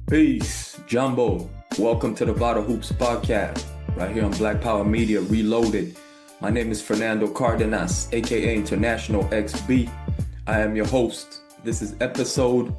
Peace, Jumbo. Welcome to the VITAL HOOPS Podcast, right here on Black Power Media Reloaded. My name is Fernando Cardenas, aka International XB. I am your host. This is episode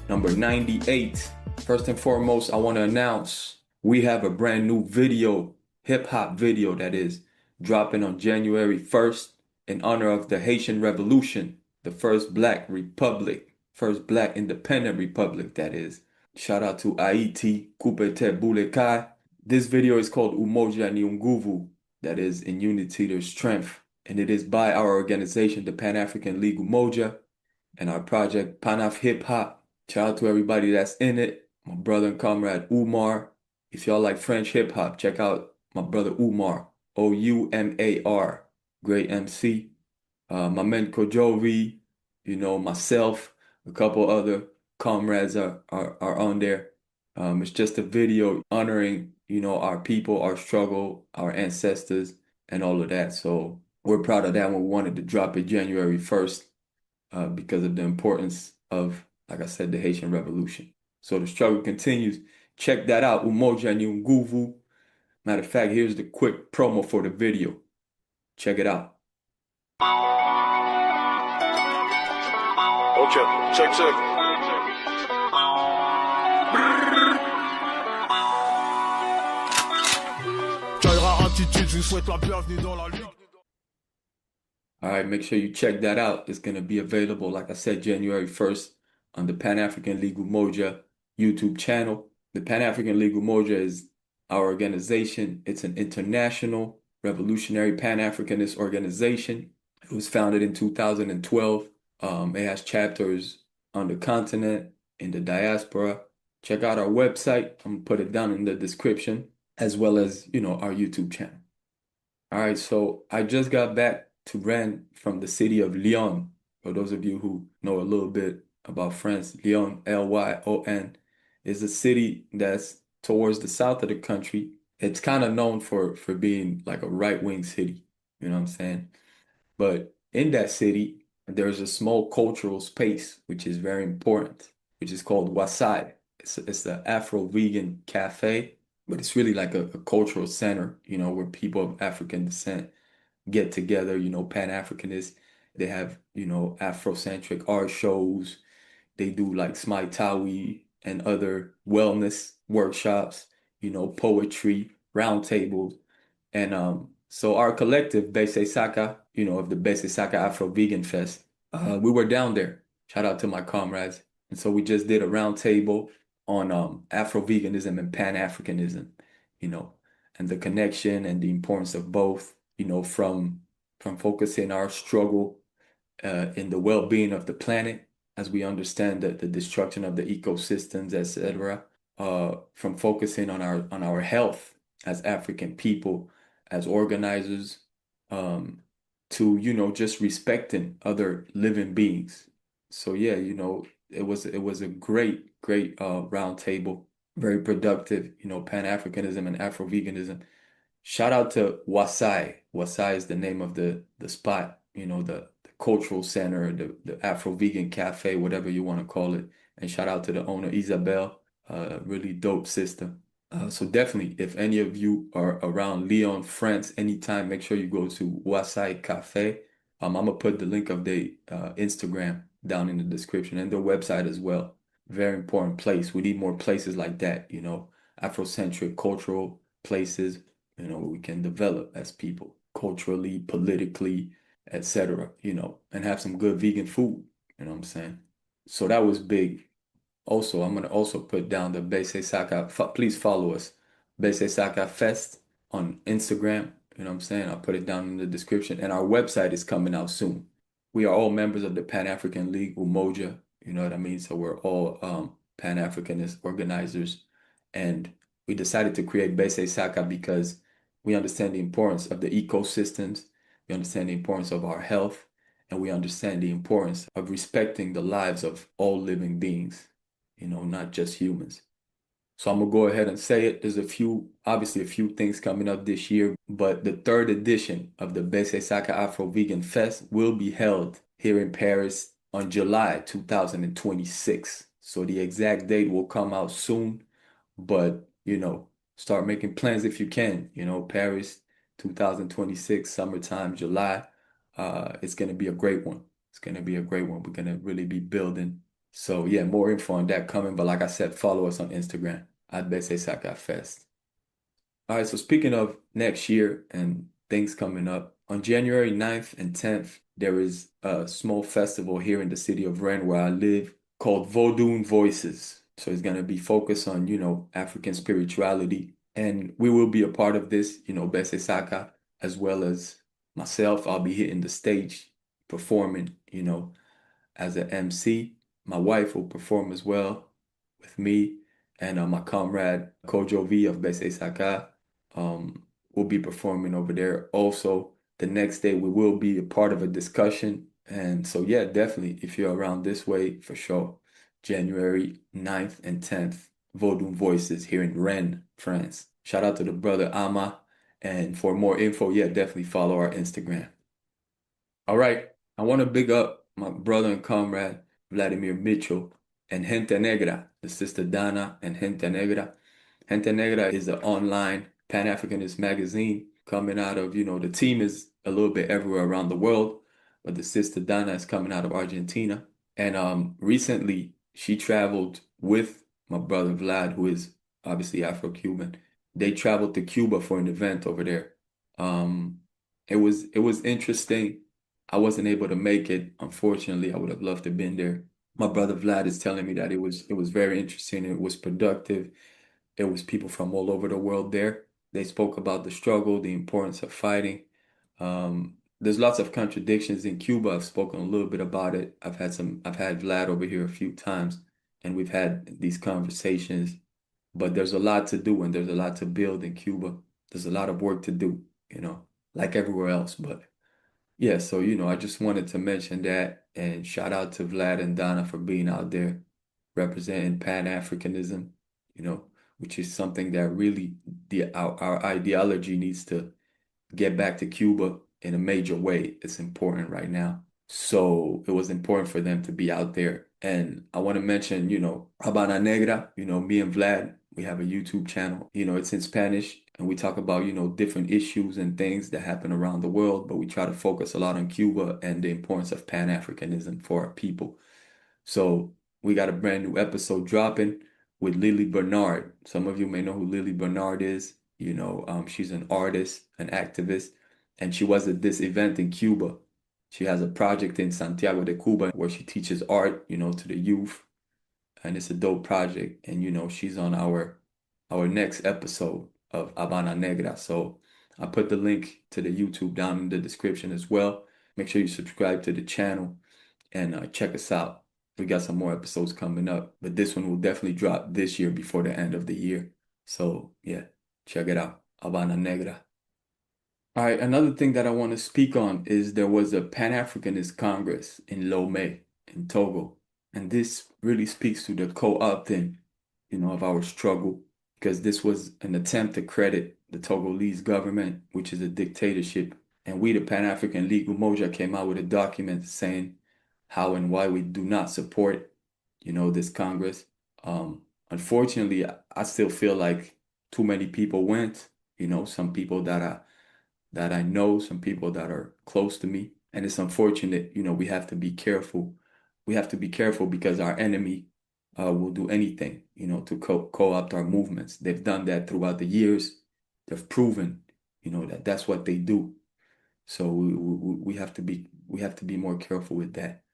number 98. First and foremost, I want to announce we have a brand new video, hip-hop video that is dropping on January 1st in honor of the Haitian Revolution, the first Black Republic, first Black independent republic, that is. Shout out to Haiti, Kupete Bulekai. This video is called UMOJA ni Nguvu, that is, in unity there's strength. And it is by our organization, the Pan-African League UMOJA, and our project Panaf Hip Hop. Shout out to everybody that's in it. My brother and comrade Umar. If y'all like French hip hop, check out my brother Umar, Oumar, great MC. My man Kojovi, myself, a couple other comrades are on there. It's just a video honoring, our people, our struggle, our ancestors, and all of that. So we're proud of that one. We wanted to drop it January 1st because of the importance of, like I said, the Haitian Revolution. So the struggle continues. Check that out, Umoja ni Nguvu. Matter of fact, here's the quick promo for the video. Check it out. Okay, check. All right, make sure you check that out. It's going to be available, like I said, January 1st on the Pan-African League UMOJA YouTube channel. The Pan-African League UMOJA is our organization. It's an international revolutionary Pan-Africanist organization. It was founded in 2012. It has chapters on the continent, in the diaspora. Check out our website. I'm going to put it down in the description, as well as, our YouTube channel. All right, so I just got back to Rennes from the city of Lyon. For those of you who know a little bit about France, Lyon, Lyon, is a city that's towards the south of the country. It's kind of known for being like a right-wing city, you know what I'm saying? But in that city, there's a small cultural space, which is very important, which is called Wassaï. It's the Afro vegan cafe, but it's really like a cultural center, where people of African descent get together, Pan-Africanists. They have, Afrocentric art shows. They do like Smaitawi and other wellness workshops, poetry, roundtables. And so our collective, BESA SAKA, of the BESA SAKA Afro Vegan Fest, we were down there. Shout out to my comrades. And so we just did a roundtable on Afro-veganism and Pan-Africanism, and the connection and the importance of both, from focusing our struggle in the well-being of the planet, as we understand the destruction of the ecosystems, etc., from focusing on our health as African people, as organizers, to, just respecting other living beings. So yeah, it was a great round table, very productive, Pan-Africanism and Afro-veganism. Shout out to Wassaï. Wassaï is the name of the spot, the cultural center, the Afro-vegan cafe, whatever you want to call it. And shout out to the owner, Isabel, really dope sister. So definitely, if any of you are around Lyon, France, anytime, make sure you go to Wassaï Cafe. I'm going to put the link of the Instagram down in the description and their website as well. Very important place. We need more places like that, Afrocentric cultural places, where we can develop as people culturally, politically, etc., and have some good vegan food, you know what I'm saying? So that was big. Also, I'm going to also put down the BESA SAKA. Please follow us, BESA SAKA Fest on Instagram. You know what I'm saying? I'll put it down in the description. And our website is coming out soon. We are all members of the Pan-African League, UMOJA. You know what I mean? So we're all Pan-Africanist organizers. And we decided to create BESA SAKA because we understand the importance of the ecosystems. We understand the importance of our health. And we understand the importance of respecting the lives of all living beings, not just humans. So I'm going to go ahead and say it. There's obviously a few things coming up this year, but the third edition of the BESA SAKA Afro Vegan Fest will be held here in Paris on July 2026. So the exact date will come out soon, but start making plans if you can. Paris 2026, summertime, July. It's gonna be a great one. It's gonna be a great one. We're gonna really be building. So yeah, more info on that coming. But like I said, follow us on Instagram at BESA SAKA Fest. All right, so speaking of next year and things coming up, on January 9th and 10th, there is a small festival here in the city of Rennes where I live called Vodun Voices. So it's going to be focused on, African spirituality. And we will be a part of this, Bese Saka, as well as myself. I'll be hitting the stage performing, as an MC. My wife will perform as well with me, and my comrade Kojo V of Bese Saka will be performing over there. Also, the next day we will be a part of a discussion. And so, yeah, definitely, if you're around this way, for sure, January 9th and 10th, Vodun Voices here in Rennes, France. Shout out to the brother Ama. And for more info, yeah, definitely follow our Instagram. All right. I want to big up my brother and comrade, Vladimir Mitchell, and Gente Negra, the sister Dana and Gente Negra. Gente Negra is an online Pan-Africanist magazine coming out of, the team is a little bit everywhere around the world, but the sister Dana is coming out of Argentina. And recently she traveled with my brother Vlad, who is obviously Afro-Cuban. They traveled to Cuba for an event over there. It was interesting. I wasn't able to make it. Unfortunately, I would have loved to have been there. My brother Vlad is telling me that it was very interesting. It was productive. It was people from all over the world there. They spoke about the struggle, the importance of fighting. There's lots of contradictions in Cuba. I've spoken a little bit about it. I've had Vlad over here a few times, and we've had these conversations. But there's a lot to do, and there's a lot to build in Cuba. There's a lot of work to do, like everywhere else. But yeah, so I just wanted to mention that and shout out to Vlad and Donna for being out there representing Pan-Africanism, you know, which is something that really our ideology needs to get back to Cuba in a major way. It's important right now. So it was important for them to be out there. And I want to mention, Habana Negra, me and Vlad, we have a YouTube channel. It's in Spanish and we talk about, different issues and things that happen around the world, but we try to focus a lot on Cuba and the importance of Pan-Africanism for our people. So we got a brand new episode dropping with Lily Bernard. Some of you may know who Lily Bernard is. She's an artist, an activist, and she was at this event in Cuba. She has a project in Santiago de Cuba where she teaches art, to the youth, and it's a dope project. And she's on our next episode of Habana Negra. So I put the link to the YouTube down in the description as well. Make sure you subscribe to the channel and check us out. We got some more episodes coming up, but this one will definitely drop this year before the end of the year. So yeah, check it out. Habana Negra. All right, another thing that I want to speak on is there was a Pan-Africanist Congress in Lomé in Togo. And this really speaks to the co-opting, of our struggle, because this was an attempt to credit the Togolese government, which is a dictatorship. And we, the Pan-African League UMOJA, came out with a document saying how and why we do not support, this Congress. Unfortunately, I still feel like too many people went, some people that I know, some people that are close to me. And it's unfortunate, we have to be careful. We have to be careful because our enemy will do anything, to co-opt our movements. They've done that throughout the years. They've proven, that that's what they do. So we have to be more careful with that.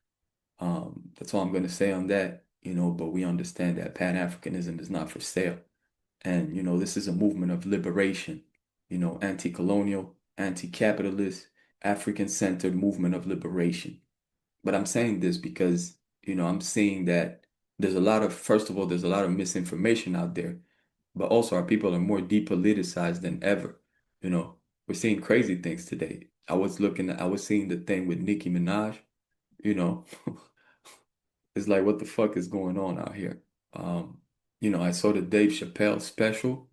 That's all I'm going to say on that, but we understand that Pan-Africanism is not for sale. And, this is a movement of liberation, anti-colonial, anti-capitalist, African-centered movement of liberation. But I'm saying this because, I'm seeing that first of all, there's a lot of misinformation out there, but also our people are more depoliticized than ever. We're seeing crazy things today. I was seeing the thing with Nicki Minaj, you know, it's like, what the fuck is going on out here? I saw the Dave Chappelle special.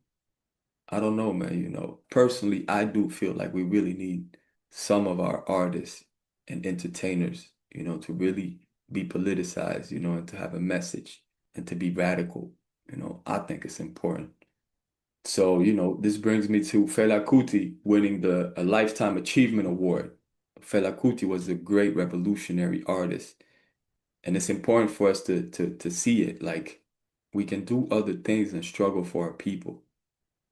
I don't know, man, personally, I do feel like we really need some of our artists and entertainers, to really be politicized, and to have a message. and to be radical. I think it's important. So, this brings me to Fela Kuti winning a Lifetime Achievement Award. Fela Kuti was a great revolutionary artist, and it's important for us to see it. Like, we can do other things and struggle for our people.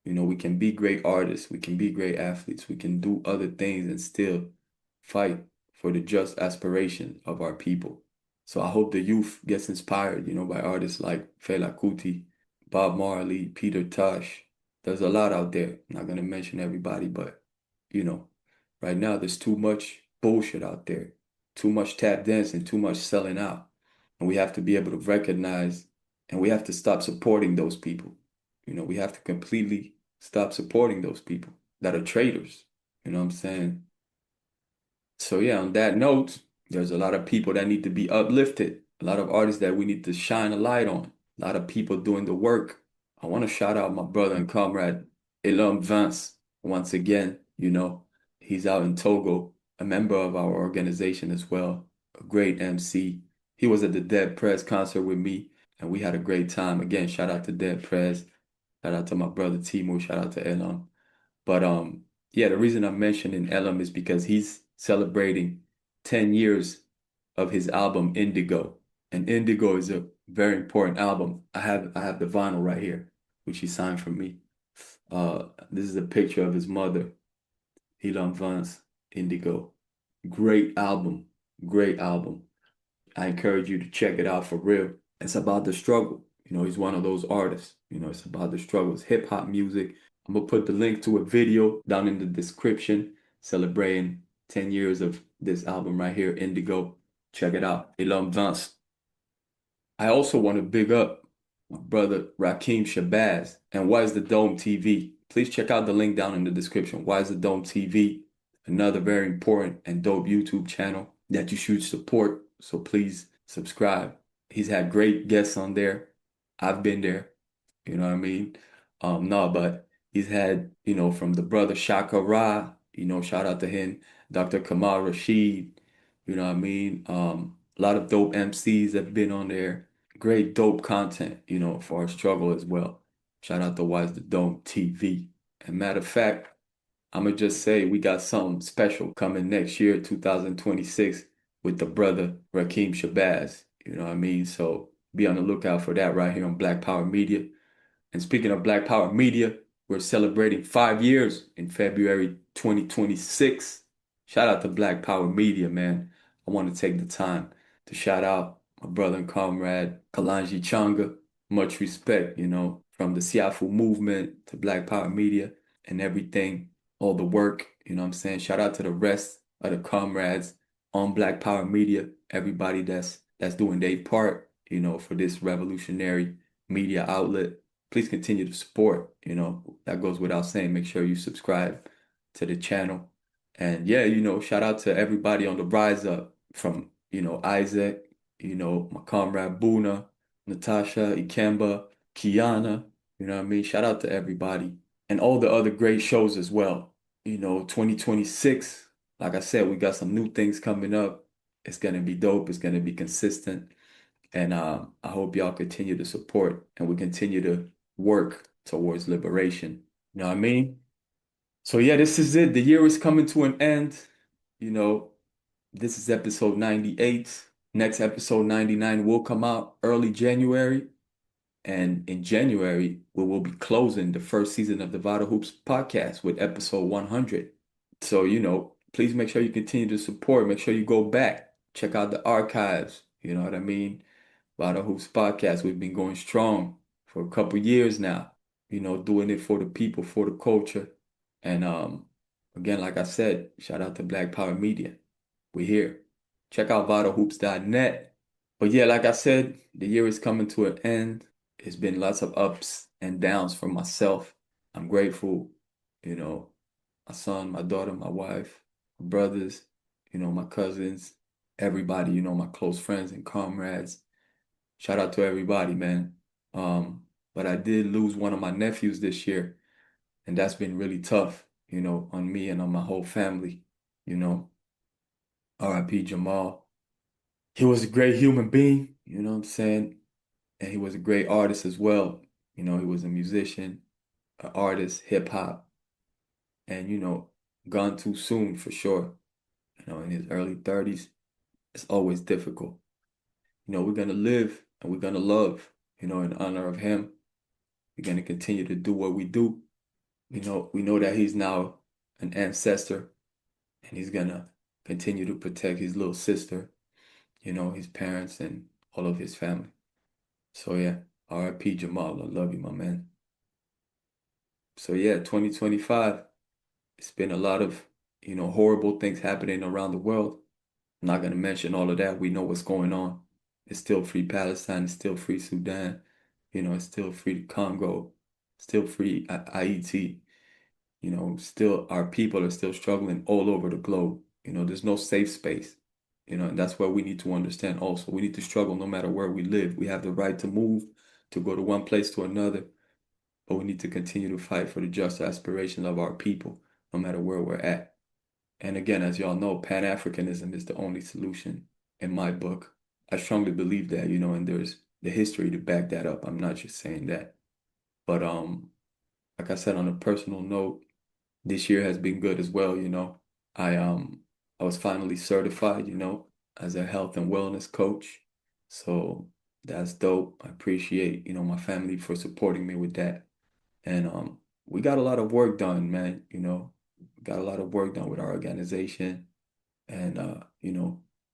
We can be great artists, we can be great athletes, we can do other things and still fight for the just aspirations of our people. So I hope the youth gets inspired, by artists like Fela Kuti, Bob Marley, Peter Tosh. There's a lot out there. I'm not gonna mention everybody, but you know, right now there's too much bullshit out there, too much tap dancing, too much selling out. And we have to be able to recognize and we have to stop supporting those people. We have to completely stop supporting those people that are traitors. You know what I'm saying? So yeah, on that note, there's a lot of people that need to be uplifted, a lot of artists that we need to shine a light on, a lot of people doing the work. I want to shout out my brother and comrade Elom Vance once again. He's out in Togo, a member of our organization as well, a great MC. He was at the Dead Prez concert with me, and we had a great time. Again, shout out to Dead Prez, shout out to my brother Timo, shout out to Elom. But yeah, the reason I'm mentioning Elom is because he's celebrating 10 years of his album Indigo. And Indigo is a very important album. I have the vinyl right here, which he signed for me. This is a picture of his mother, Elom Vance, Indigo. Great album. Great album. I encourage you to check it out for real. It's about the struggle. He's one of those artists. It's about the struggle. It's hip hop music. I'm gonna put the link to a video down in the description celebrating 10 years of this album right here, Indigo. Check it out. Elom Vance. I also want to big up my brother Rakim Shabazz and Why is the Dome TV. Please check out the link down in the description. Why is the Dome TV? Another very important and dope YouTube channel that you should support. So please subscribe. He's had great guests on there. I've been there. You know what I mean? No, but he's had, from the brother Shaka Ra, shout out to him, Dr. Kamal Rashid, you know what I mean? A lot of dope MCs have been on there. Great dope content, for our struggle as well. Shout out to Wise the Dome TV. And matter of fact, I'm gonna just say we got something special coming next year, 2026, with the brother Rakim Shabazz. You know what I mean? So be on the lookout for that right here on Black Power Media. And speaking of Black Power Media, we're celebrating 5 years in February 2026. Shout out to Black Power Media, man. I want to take the time to shout out my brother and comrade Kalanji Changa. Much respect, from the Siafu movement to Black Power Media and everything, all the work, you know what I'm saying? Shout out to the rest of the comrades on Black Power Media, everybody that's doing their part, for this revolutionary media outlet. Please continue to support, that goes without saying. Make sure you subscribe to the channel. And yeah, shout out to everybody on the rise up from, Isaac, my comrade Buna, Natasha, Ikemba, Kiana, you know what I mean? Shout out to everybody and all the other great shows as well. 2026, like I said, we got some new things coming up. It's going to be dope. It's going to be consistent. And I hope y'all continue to support and we continue to work towards liberation. You know what I mean? So yeah, this is it. The year is coming to an end. This is episode 98. Next episode 99 will come out early January. And in January, we will be closing the first season of the VITAL HOOPS podcast with episode 100. So, please make sure you continue to support. Make sure you go back, check out the archives. You know what I mean? VITAL HOOPS podcast, we've been going strong for a couple years now, doing it for the people, for the culture. And again, like I said, shout out to Black Power Media. We're here. Check out vitalhoops.net. But yeah, like I said, the year is coming to an end. It's been lots of ups and downs for myself. I'm grateful, my son, my daughter, my wife, my brothers, my cousins, everybody, my close friends and comrades. Shout out to everybody, man. But I did lose one of my nephews this year, and that's been really tough, on me and on my whole family, R.I.P. Jamal. He was a great human being, you know what I'm saying? and he was a great artist as well. You know, he was a musician, an artist, hip hop, and gone too soon for sure. You know, in his early 30s, it's always difficult. You know, we're gonna live and we're gonna love, in honor of him. We're gonna continue to do what we do. We know that he's now an ancestor and he's gonna continue to protect his little sister, his parents and all of his family. So yeah, R.I.P. Jamal, I love you, my man. So yeah, 2025, it's been a lot of, horrible things happening around the world. I'm not gonna mention all of that. We know what's going on. It's still free Palestine, it's still free Sudan, it's still free Congo, still free Haiti. Still our people are still struggling all over the globe. There's no safe space. And that's where we need to understand also. We need to struggle no matter where we live. We have the right to move, to go to one place to another, but we need to continue to fight for the just aspiration of our people, no matter where we're at. And again, as y'all know, Pan-Africanism is the only solution in my book. I strongly believe that, and there's the history to back that up. I'm not just saying that. But like I said, on a personal note, this year has been good as well, I was finally certified, as a health and wellness coach. So that's dope. I appreciate, my family for supporting me with that. And we got a lot of work done, man, got a lot of work done with our organization. And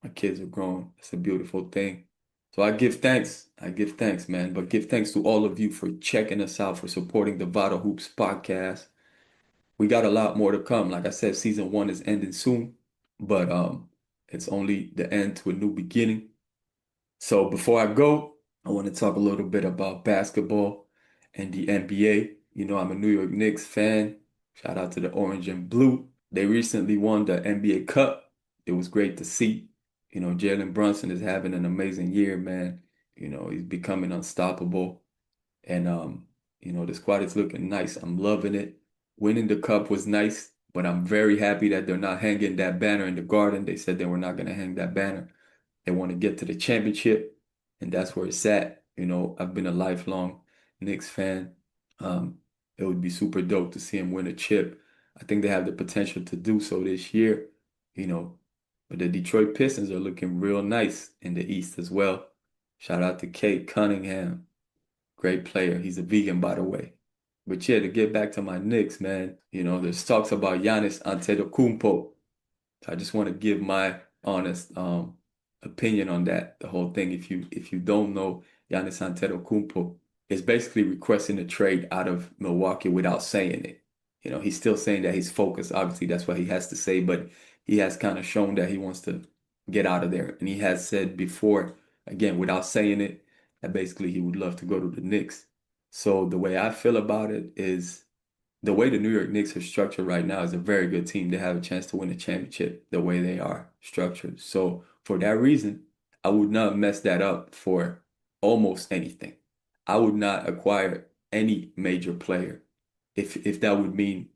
my kids are grown. It's a beautiful thing. So I give thanks. I give thanks, man. But give thanks to all of you for checking us out, for supporting the Vital Hoops podcast. We got a lot more to come. Like I said, season 1 is ending soon, but it's only the end to a new beginning. So before I go, I want to talk a little bit about basketball and the NBA. I'm a New York Knicks fan. Shout out to the Orange and Blue. They recently won the NBA Cup. It was great to see. Jalen Brunson is having an amazing year, man. He's becoming unstoppable. And the squad is looking nice. I'm loving it. Winning the cup was nice, but I'm very happy that they're not hanging that banner in the garden. They said they were not going to hang that banner. They want to get to the championship, and that's where it's at. I've been a lifelong Knicks fan. It would be super dope to see him win a chip. I think they have the potential to do so this year, you know. But the Detroit Pistons are looking real nice in the East as well. Shout out to Kate Cunningham. Great player. He's a vegan, by the way. But yeah, to get back to my Knicks, man, there's talks about Giannis Antetokounmpo. I just want to give my honest opinion on that, the whole thing. If you don't know, Giannis Antetokounmpo is basically requesting a trade out of Milwaukee without saying it. He's still saying that he's focused. Obviously, that's what he has to say, but he has kind of shown that he wants to get out of there. And he has said before, again, without saying it, that basically he would love to go to the Knicks. So the way I feel about it is the way the New York Knicks are structured right now is a very good team. They have a chance to win a championship the way they are structured. So for that reason, I would not mess that up for almost anything. I would not acquire any major player if that would mean,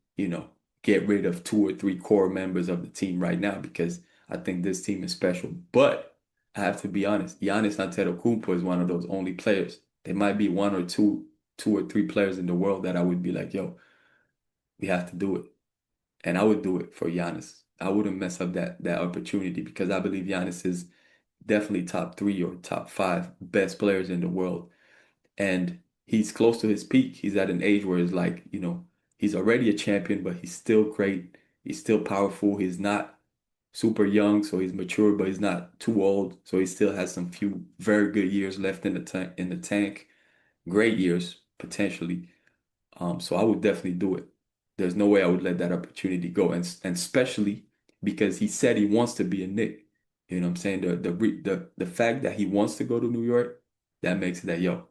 get rid of 2 or 3 core members of the team right now because I think this team is special. But I have to be honest, Giannis Antetokounmpo is one of those only players. There might be 1 or 2 or 3 players in the world that I would be like, yo, we have to do it. And I would do it for Giannis. I wouldn't mess up that opportunity because I believe Giannis is definitely top 3 or top 5 best players in the world. And he's close to his peak. He's at an age where it's like, he's already a champion, but he's still great. He's still powerful. He's not super young, so he's mature, but he's not too old. So he still has some few very good years left in the tank. Great years, potentially. So I would definitely do it. There's no way I would let that opportunity go, and especially because he said he wants to be a Knick. You know what I'm saying? The fact that he wants to go to New York, that makes it that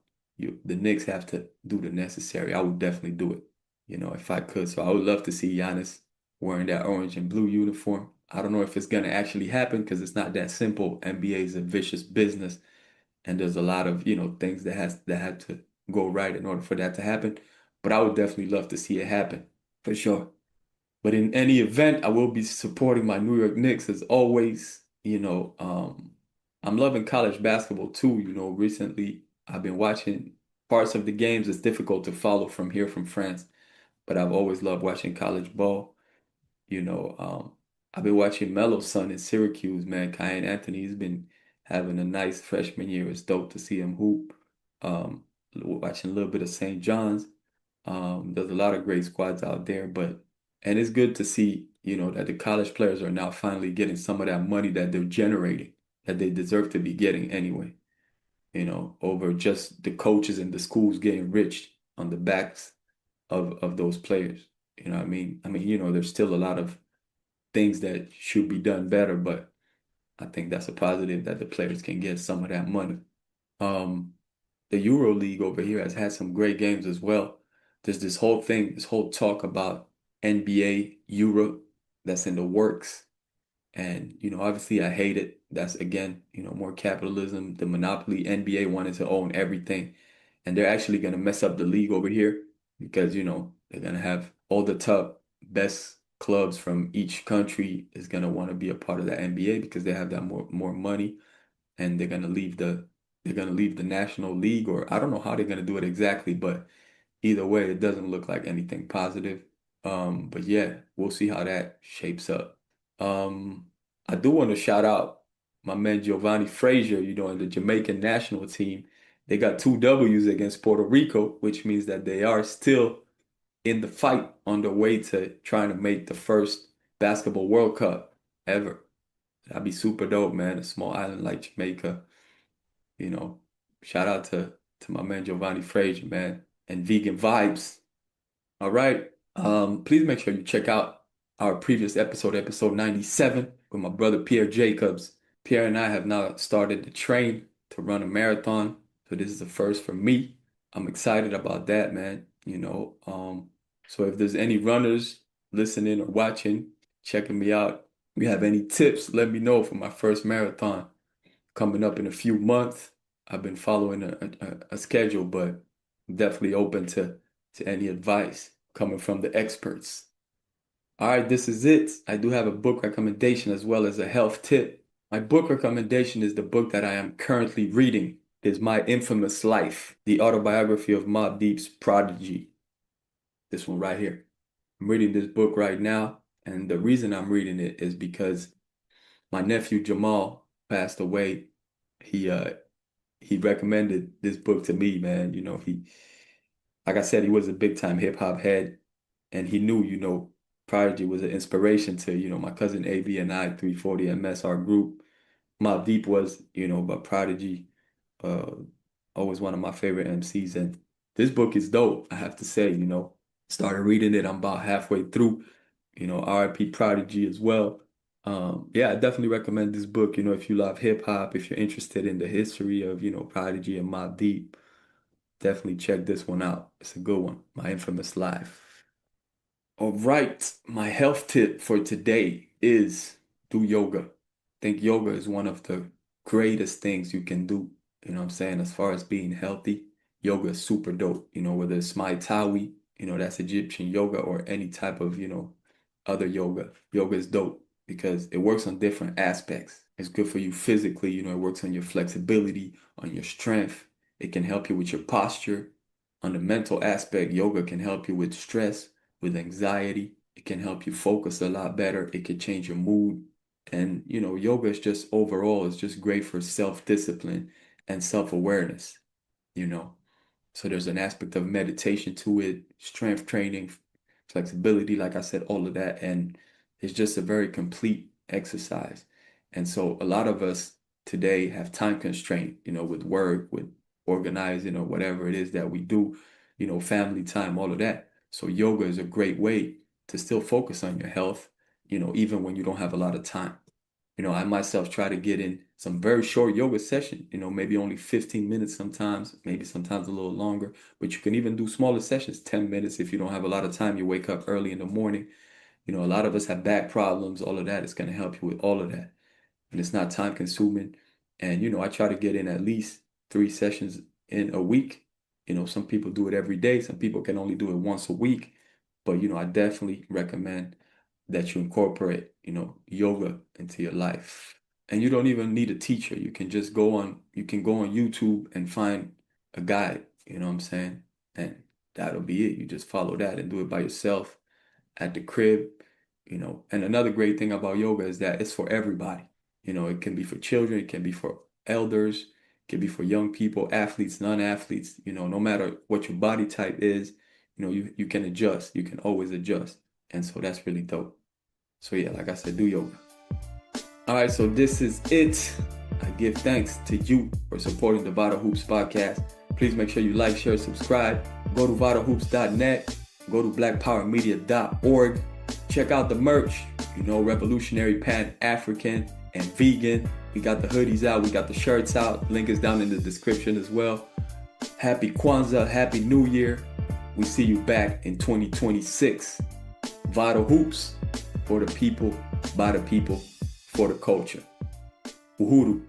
the Knicks have to do the necessary. I would definitely do it, if I could. So I would love to see Giannis wearing that orange and blue uniform. I don't know if it's gonna actually happen because it's not that simple. NBA is a vicious business, and there's a lot of things that had to go right in order for that to happen. But I would definitely love to see it happen for sure. But in any event, I will be supporting my New York Knicks as always. I'm loving college basketball too. Recently I've been watching parts of the games. It's difficult to follow from here from France, but I've always loved watching college ball. You know, I've been watching Melo's son in Syracuse, man. Kyan Anthony, he's been having a nice freshman year. It's dope to see him hoop. Watching a little bit of St. John's. There's a lot of great squads out there, and it's good to see, that the college players are now finally getting some of that money that they're generating, that they deserve to be getting anyway, over just the coaches and the schools getting rich on the backs of those players. You know what I mean? I mean, there's still a lot of things that should be done better, but I think that's a positive that the players can get some of that money. Um, the Euro League over here has had some great games as well. There's this whole thing, this whole talk about NBA Euro that's in the works. And, obviously I hate it. That's again, more capitalism, the monopoly, NBA wanted to own everything. And they're actually going to mess up the league over here because, they're going to have all the top best clubs from each country is going to want to be a part of the NBA because they have that more money, and they're going to leave the National League, or I don't know how they're going to do it exactly, but either way, it doesn't look like anything positive. But yeah, we'll see how that shapes up. Um, I do want to shout out my man Giovanni Frazier, in the Jamaican national team. They got two W's against Puerto Rico, which means that they are still in the fight on their way to trying to make the first basketball World Cup ever. That'd be super dope, man. A small island like Jamaica, you know. Shout out to my man Giovanni Frazier, man, and Vegan Vibes. All right. Please make sure you check out our previous episode 97, with my brother Pierre Jacobs. Pierre and I have now started to train to run a marathon. So this is the first for me. I'm excited about that, man. So if there's any runners listening or watching, checking me out, if you have any tips, let me know for my first marathon coming up in a few months. I've been following a schedule, but definitely open to any advice coming from the experts. All right, this is it. I do have a book recommendation as well as a health tip. My book recommendation is the book that I am currently reading. It is My Infamous Life, the autobiography of Mobb Deep's Prodigy. This one right here. I'm reading this book right now, and the reason I'm reading it is because my nephew Jamal passed away. He recommended this book to me, man. Like I said, he was a big time hip hop head, and he knew, Prodigy was an inspiration to, my cousin AB and I, 340 MS, our group. Mobb Deep was, but Prodigy, uh, always one of my favorite MCs. And this book is dope, I have to say, started reading it. I'm about halfway through, RIP Prodigy as well. Yeah, I definitely recommend this book, if you love hip hop, if you're interested in the history of, Prodigy and Mobb Deep, definitely check this one out. It's a good one. My Infamous Life. All right, my health tip for today is do yoga. I think yoga is one of the greatest things you can do. You know what I'm saying? As far as being healthy, yoga is super dope. Whether it's Mai Tawi, that's Egyptian yoga, or any type of, other yoga. Yoga is dope because it works on different aspects. It's good for you physically, it works on your flexibility, on your strength. It can help you with your posture. On the mental aspect, yoga can help you with stress, with anxiety. It can help you focus a lot better. It can change your mood. And, yoga is just overall, it's just great for self-discipline and self-awareness, you know. So there's an aspect of meditation to it, strength training, flexibility, like I said, all of that. And it's just a very complete exercise. And so a lot of us today have time constraint, with work, with organizing or whatever it is that we do, family time, all of that. So yoga is a great way to still focus on your health, even when you don't have a lot of time. I myself try to get in some very short yoga session, maybe only 15 minutes sometimes, maybe sometimes a little longer, but you can even do smaller sessions, 10 minutes if you don't have a lot of time, you wake up early in the morning. A lot of us have back problems, all of that is going to help you with all of that. And it's not time consuming. And, I try to get in at least 3 sessions in a week. Some people do it every day. Some people can only do it once a week. But, I definitely recommend that you incorporate, yoga into your life. And you don't even need a teacher. You can go on YouTube and find a guide, you know what I'm saying? And that'll be it. You just follow that and do it by yourself at the crib, you know. And another great thing about yoga is that it's for everybody. You know, it can be for children, it can be for elders, it can be for young people, athletes, non-athletes, you know, no matter what your body type is, you know, you can adjust. You can always adjust. And so that's really dope. So yeah, like I said, do yoga. All right, so this is it. I give thanks to you for supporting the Vital Hoops podcast. Please make sure you like, share, subscribe. Go to vitalhoops.net. Go to blackpowermedia.org. Check out the merch. You know, revolutionary, Pan-African, and vegan. We got the hoodies out. We got the shirts out. Link is down in the description as well. Happy Kwanzaa. Happy New Year. We see you back in 2026. Vital Hoops for the people, by the people, for the culture. Uhuru.